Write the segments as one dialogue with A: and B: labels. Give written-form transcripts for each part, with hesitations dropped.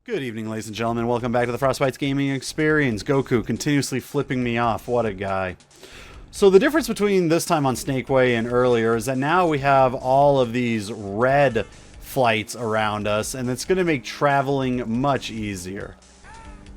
A: Good evening, ladies and gentlemen. Welcome back to the FrostBytez gaming experience. Goku continuously flipping me off. What a guy. So the difference between this time on Snake Way and earlier is that now we have all of these red flights around us, and it's going to make traveling much easier.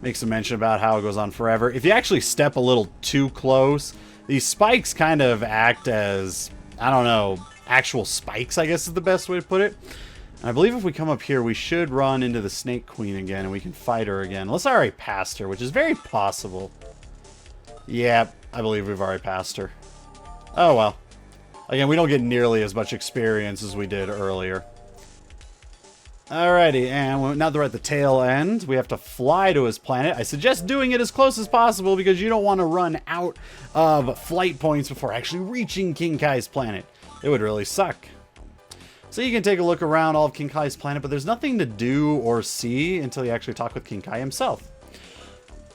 A: Makes a mention about how it goes on forever. If you actually step a little too close, these spikes kind of act as, I don't know, actual spikes, I guess is the best way to put it. And I believe if we come up here, we should run into the Snake Queen again, and we can fight her again. Unless I already passed her, which is very possible. Yeah, I believe we've already passed her. Oh, well. Again, we don't get nearly as much experience as we did earlier. Alrighty, and now that we're at the tail end, we have to fly to his planet. I suggest doing it as close as possible because you don't want to run out of flight points before actually reaching King Kai's planet. It would really suck. So you can take a look around all of King Kai's planet, but there's nothing to do or see until you actually talk with King Kai himself.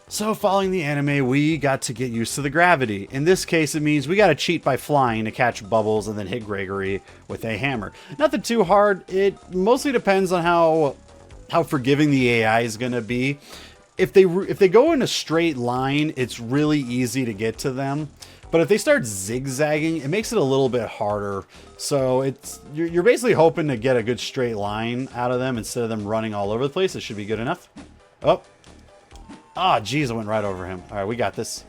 A: So following the anime, we got to get used to the gravity. In this case, it means we got to cheat by flying to catch bubbles and then hit Gregory with a hammer. Nothing too hard. It mostly depends on how forgiving the AI is going to be. If they go in a straight line, it's really easy to get to them. But if they start zigzagging, it makes it a little bit harder. So you're basically hoping to get a good straight line out of them instead of them running all over the place. It should be good enough. Oh. Ah, geez, I went right over him. All right, we got this.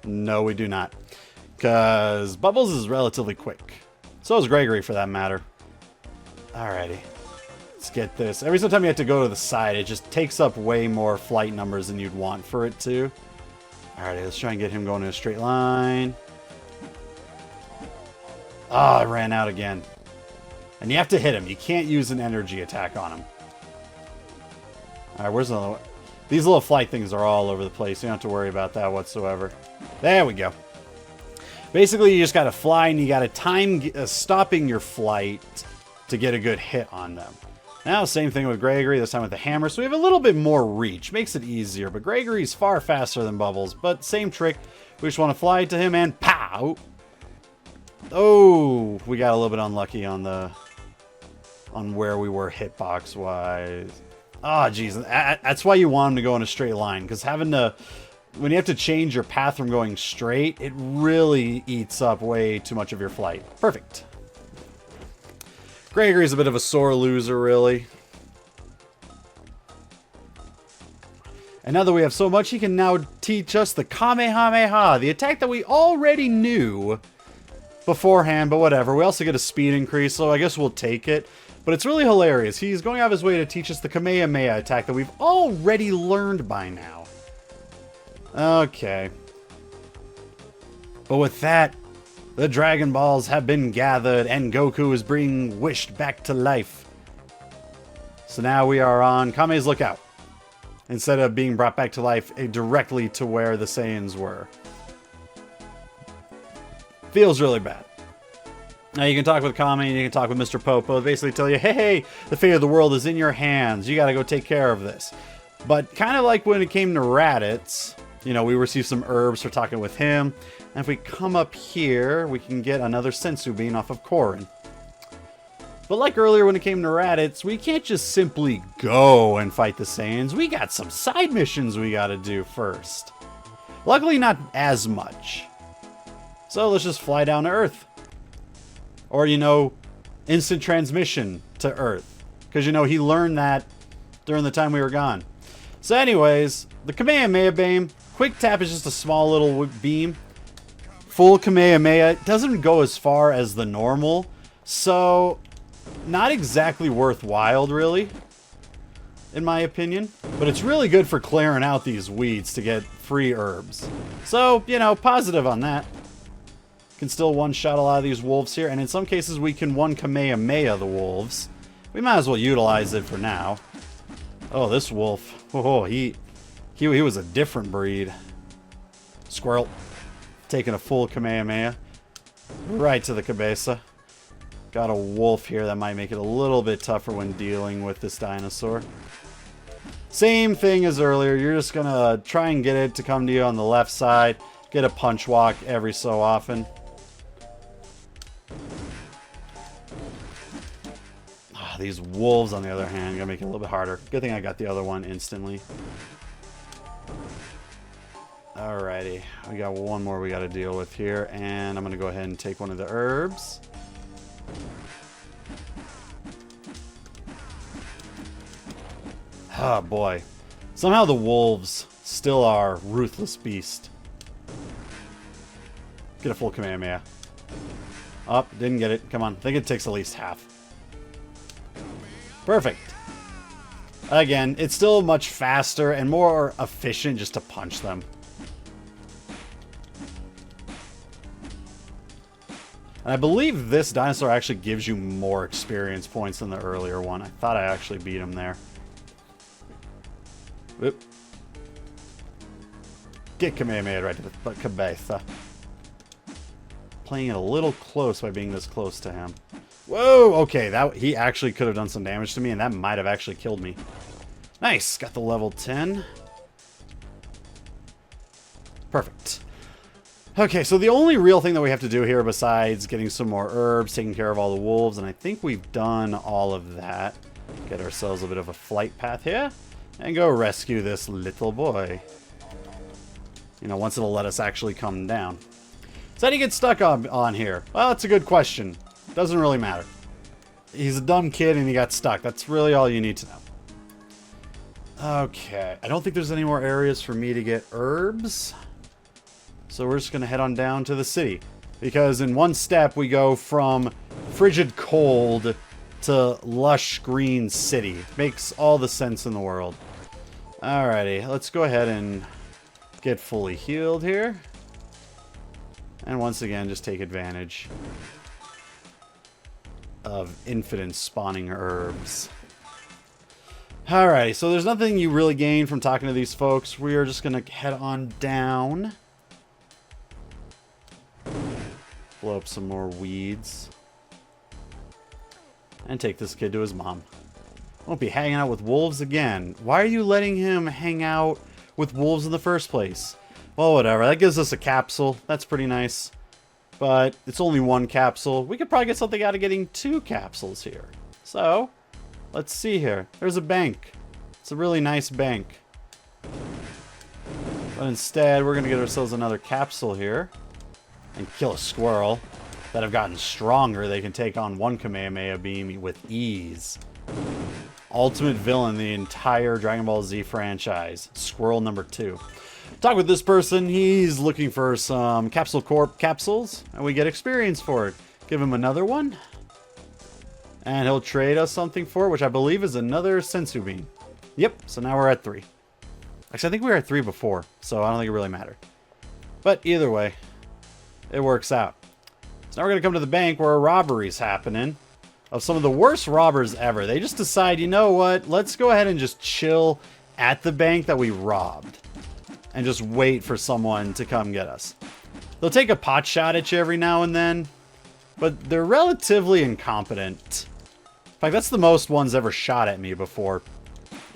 A: No, we do not. Because Bubbles is relatively quick. So is Gregory, for that matter. Alrighty. Let's get this. Every time you have to go to the side, it just takes up way more flight numbers than you'd want for it to. Alrighty, let's try and get him going in a straight line. Ah, I ran out again. And you have to hit him. You can't use an energy attack on him. Alright, where's another one? These little flight things are all over the place. You don't have to worry about that whatsoever. There we go. Basically, you just got to fly, and you got to time stopping your flight to get a good hit on them. Now, same thing with Gregory, this time with the hammer. So we have a little bit more reach. Makes it easier. But Gregory's far faster than Bubbles. But same trick. We just want to fly to him and pow! Oh, we got a little bit unlucky on where we were hitbox-wise. Ah, oh, geez. That's why you want him to go in a straight line. Because when you have to change your path from going straight, it really eats up way too much of your flight. Perfect. Gregory's a bit of a sore loser, really. And now that we have so much, he can now teach us the Kamehameha, the attack that we already knew beforehand, but whatever. We also get a speed increase, so I guess we'll take it. But it's really hilarious. He's going out of his way to teach us the Kamehameha attack that we've already learned by now. Okay. But with that, the Dragon Balls have been gathered and Goku is being wished back to life. So now we are on Kame's lookout. Instead of being brought back to life directly to where the Saiyans were. Feels really bad. Now you can talk with Kame and you can talk with Mr. Popo. They basically tell you, hey, the fate of the world is in your hands. You gotta go take care of this. But kind of like when it came to Raditz, you know, we received some herbs for talking with him. And if we come up here, we can get another Sensu Bean off of Korin. But like earlier when it came to Raditz, we can't just simply go and fight the Saiyans. We got some side missions we gotta do first. Luckily not as much. So let's just fly down to Earth. Or, you know, instant transmission to Earth. Because, you know, he learned that during the time we were gone. So anyways, the Kamehameha beam. Quick tap is just a small little beam. Full Kamehameha doesn't go as far as the normal. So, not exactly worthwhile, really. In my opinion. But it's really good for clearing out these weeds to get free herbs. So, you know, positive on that. Can still one-shot a lot of these wolves here, and in some cases we can one-Kamehameha the wolves. We might as well utilize it for now. Oh, this wolf. Oh, he was a different breed. Squirrel. Taking a full Kamehameha. Right to the cabeza. Got a wolf here that might make it a little bit tougher when dealing with this dinosaur. Same thing as earlier. You're just gonna try and get it to come to you on the left side. Get a punch walk every so often. these wolves, on the other hand, gotta make it a little bit harder. Good thing I got the other one instantly. Alrighty, we got one more we gotta deal with here, and I'm gonna go ahead and take one of the herbs. Oh boy. Somehow the wolves still are ruthless beast. Get a full Kamehameha. Oh, didn't get it. Come on. I think it takes at least half. Perfect. Again, it's still much faster and more efficient just to punch them. And I believe this dinosaur actually gives you more experience points than the earlier one. I thought I actually beat him there. Whoop. Get Kamehameha right to the cabeza. Playing it a little close by being this close to him. Whoa! Okay, that he actually could have done some damage to me, and that might have actually killed me. Nice! Got the level 10. Perfect. Okay, so the only real thing that we have to do here besides getting some more herbs, taking care of all the wolves, and I think we've done all of that. Get ourselves a bit of a flight path here, and go rescue this little boy. You know, once it'll let us actually come down. So how do you get stuck on here? Well, that's a good question. Doesn't really matter. He's a dumb kid and he got stuck. That's really all you need to know. Okay. I don't think there's any more areas for me to get herbs. So we're just going to head on down to the city. Because in one step we go from frigid cold to lush green city. Makes all the sense in the world. Alrighty. Let's go ahead and get fully healed here. And once again, just take advantage of infinite spawning herbs. Alrighty, so there's nothing you really gain from talking to these folks. We are just going to head on down. Blow up some more weeds. And take this kid to his mom. Won't be hanging out with wolves again. Why are you letting him hang out with wolves in the first place? Well, whatever. That gives us a capsule. That's pretty nice. But it's only one capsule. We could probably get something out of getting 2 capsules here. So, let's see here. There's a bank. It's a really nice bank. But instead, we're going to get ourselves another capsule here. And kill a squirrel. That have gotten stronger. They can take on 1 Kamehameha beam with ease. Ultimate villain in the entire Dragon Ball Z franchise. Squirrel number 2. Talk with this person. He's looking for some Capsule Corp capsules, and we get experience for it. Give him another one, and he'll trade us something for it, which I believe is another Sensu Bean. Yep, so now we're at 3. Actually, I think we were at 3 before, so I don't think it really mattered. But either way, it works out. So now we're going to come to the bank where a robbery's happening of some of the worst robbers ever. They just decide, you know what, let's go ahead and just chill at the bank that we robbed. And just wait for someone to come get us. They'll take a pot shot at you every now and then, but they're relatively incompetent. In fact, that's the most one's ever shot at me before.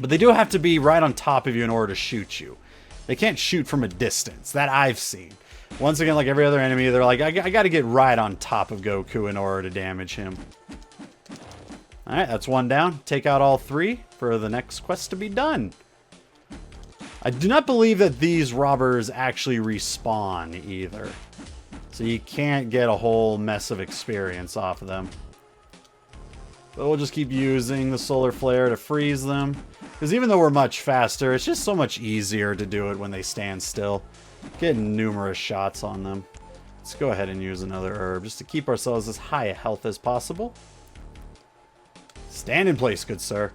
A: But they do have to be right on top of you in order to shoot you. They can't shoot from a distance. That I've seen. Once again, like every other enemy, they're like, I got to get right on top of Goku in order to damage him. Alright, that's 1 down. Take out all 3 for the next quest to be done. I do not believe that these robbers actually respawn either. So you can't get a whole mess of experience off of them. But we'll just keep using the solar flare to freeze them. Because even though we're much faster, it's just so much easier to do it when they stand still. Getting numerous shots on them. Let's go ahead and use another herb just to keep ourselves as high a health as possible. Stand in place, good sir.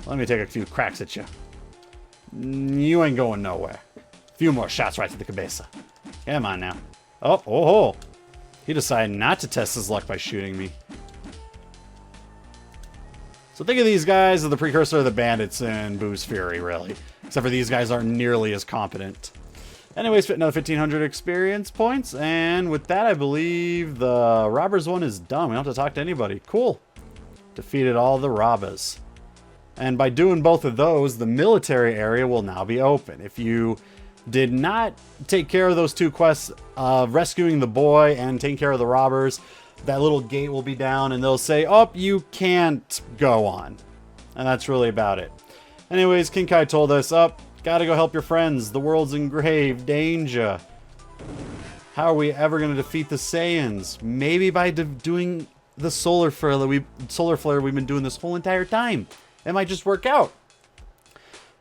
A: Let me take a few cracks at you. You ain't going nowhere. A few more shots right to the cabeza. Come on now. Oh. He decided not to test his luck by shooting me. So think of these guys as the precursor of the bandits in Boo's Fury, really. Except for these guys aren't nearly as competent. Anyways, another 1,500 experience points. And with that, I believe the robbers one is done. We don't have to talk to anybody. Cool. Defeated all the robbers. And by doing both of those, the military area will now be open. If you did not take care of those 2 quests of rescuing the boy and taking care of the robbers, that little gate will be down and they'll say, oh, you can't go on. And that's really about it. Anyways, King Kai told us, gotta go help your friends. The world's in grave danger. How are we ever going to defeat the Saiyans? Maybe by doing the solar flare we've been doing this whole entire time. It might just work out.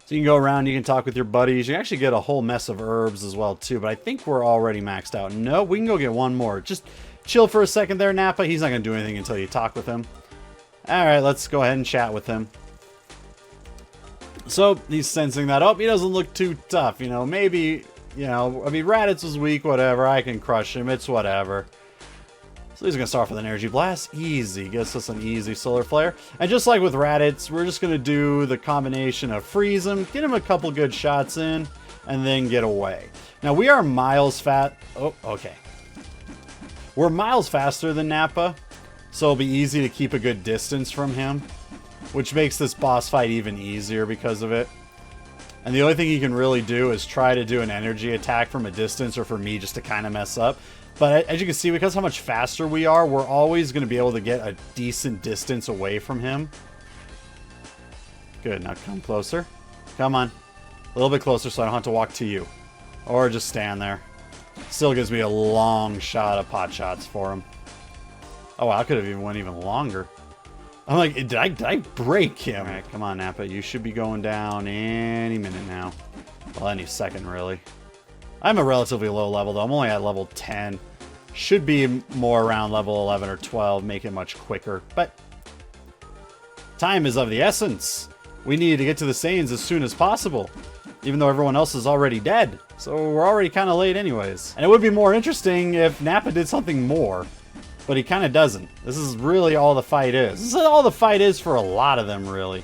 A: So you can go around, you can talk with your buddies. You can actually get a whole mess of herbs as well too, but I think we're already maxed out. No, we can go get one more. Just chill for a second there, Nappa. He's not going to do anything until you talk with him. Alright, let's go ahead and chat with him. So, he's sensing that, he doesn't look too tough, you know, maybe, you know, I mean, Raditz was weak, whatever, I can crush him, it's whatever. So he's going to start with an Energy Blast, easy, gets us an easy Solar Flare. And just like with Raditz, we're just going to do the combination of freeze him, get him a couple good shots in, and then get away. Now, we are miles We're miles faster than Nappa, so it'll be easy to keep a good distance from him. Which makes this boss fight even easier because of it. And the only thing he can really do is try to do an energy attack from a distance, or for me just to kind of mess up. But as you can see, because how much faster we are, we're always going to be able to get a decent distance away from him. Good, now come closer. Come on. A little bit closer so I don't have to walk to you. Or just stand there. Still gives me a long shot of pot shots for him. Oh, I could have even went even longer. I'm like, did I break him? All right, come on, Nappa. You should be going down any minute now. Well, any second, really. I'm a relatively low level, though. I'm only at level 10. Should be more around level 11 or 12, make it much quicker. But time is of the essence. We need to get to the Saiyans as soon as possible, even though everyone else is already dead. So we're already kind of late anyways. And it would be more interesting if Nappa did something more. But he kind of doesn't. This is really all the fight is. This is all the fight is for a lot of them, really.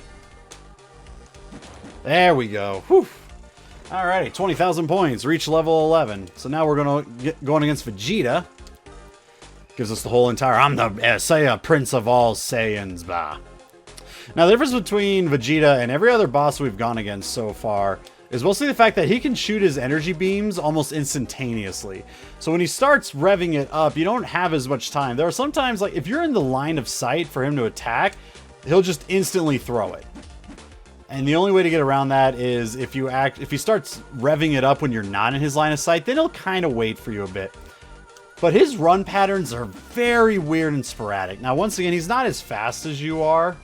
A: There we go. Whew. Alrighty, 20,000 points. Reach level 11. So now we're going against Vegeta. Gives us the whole entire... I'm the Saiya, Prince of all Saiyans. Bah. Now, the difference between Vegeta and every other boss we've gone against so far is mostly the fact that he can shoot his energy beams almost instantaneously. So when he starts revving it up, you don't have as much time. There are sometimes, like, if you're in the line of sight for him to attack, he'll just instantly throw it. And the only way to get around that is if he starts revving it up when you're not in his line of sight, then he'll kind of wait for you a bit. But his run patterns are very weird and sporadic. Now, once again, he's not as fast as you are,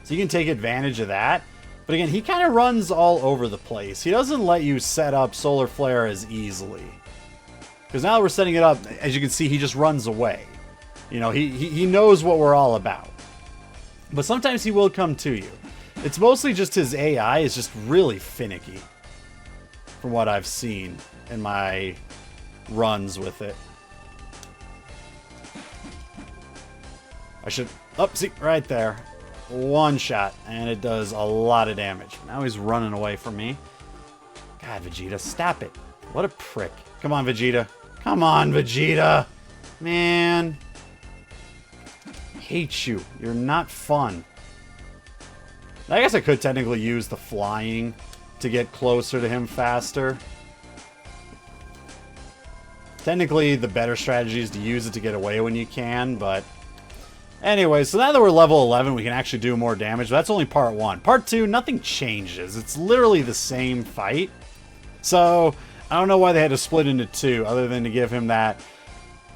A: so you can take advantage of that. But again, he kind of runs all over the place. He doesn't let you set up Solar Flare as easily. Because now that we're setting it up, as you can see, he just runs away. You know, he knows what we're all about. But sometimes he will come to you. It's mostly just his AI is just really finicky. From what I've seen in my runs with it. I should... Oh, see, right there. One shot, and it does a lot of damage. Now he's running away from me. God, Vegeta, stop it. What a prick. Come on, Vegeta. Come on, Vegeta. Man. I hate you. You're not fun. I guess I could technically use the flying to get closer to him faster. Technically, the better strategy is to use it to get away when you can, but... Anyway, so now that we're level 11, we can actually do more damage. That's only part 1. Part 2, nothing changes. It's literally the same fight. So, I don't know why they had to split into 2, other than to give him that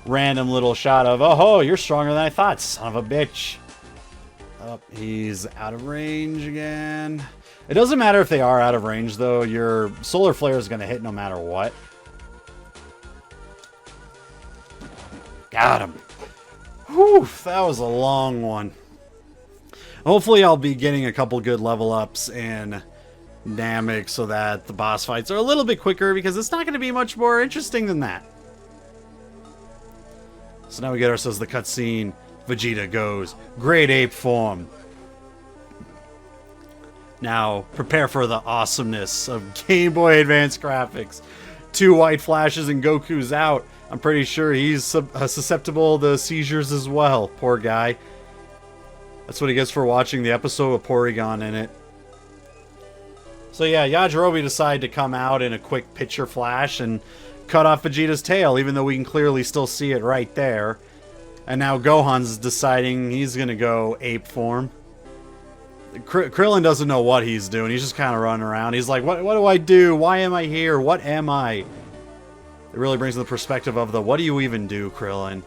A: random little shot of, oh, you're stronger than I thought, son of a bitch. Oh, he's out of range again. It doesn't matter if they are out of range, though. Your Solar Flare is going to hit no matter what. Got him. Whew, that was a long one. Hopefully I'll be getting a couple good level ups in Namek so that the boss fights are a little bit quicker, because it's not going to be much more interesting than that. So now we get ourselves the cutscene. Vegeta goes, Great Ape form. Now, prepare for the awesomeness of Game Boy Advance graphics. 2 white flashes and Goku's out. I'm pretty sure he's susceptible to seizures as well. Poor guy. That's what he gets for watching the episode with Porygon in it. So yeah, Yajirobe decided to come out in a quick picture flash and cut off Vegeta's tail, even though we can clearly still see it right there. And now Gohan's deciding he's going to go ape form. Krillin doesn't know what he's doing. He's just kind of running around. He's like, what do I do? Why am I here? What am I? It really brings the perspective of the, what do you even do, Krillin?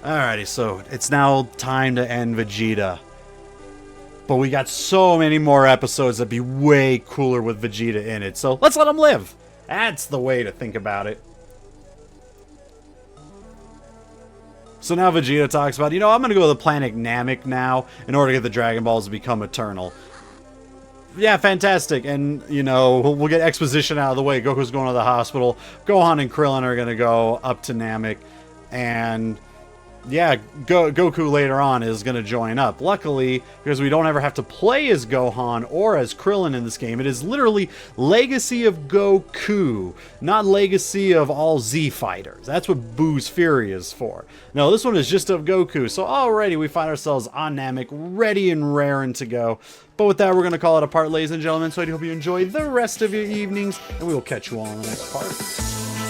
A: Alrighty, so it's now time to end Vegeta. But we got so many more episodes that'd be way cooler with Vegeta in it. So let's let him live. That's the way to think about it. So now Vegeta talks about, you know, I'm going to go to the planet Namek now in order to get the Dragon Balls to become eternal. Yeah, fantastic. And, you know, we'll get exposition out of the way. Goku's going to the hospital. Gohan and Krillin are going to go up to Namek. And, yeah, Goku later on is going to join up. Luckily, because we don't ever have to play as Gohan or as Krillin in this game, it is literally Legacy of Goku, not Legacy of all Z fighters. That's what Boo's Fury is for. No, this one is just of Goku. So already we find ourselves on Namek, ready and raring to go. But with that, we're going to call it a part, ladies and gentlemen. So I hope you enjoy the rest of your evenings, and we will catch you all in the next part.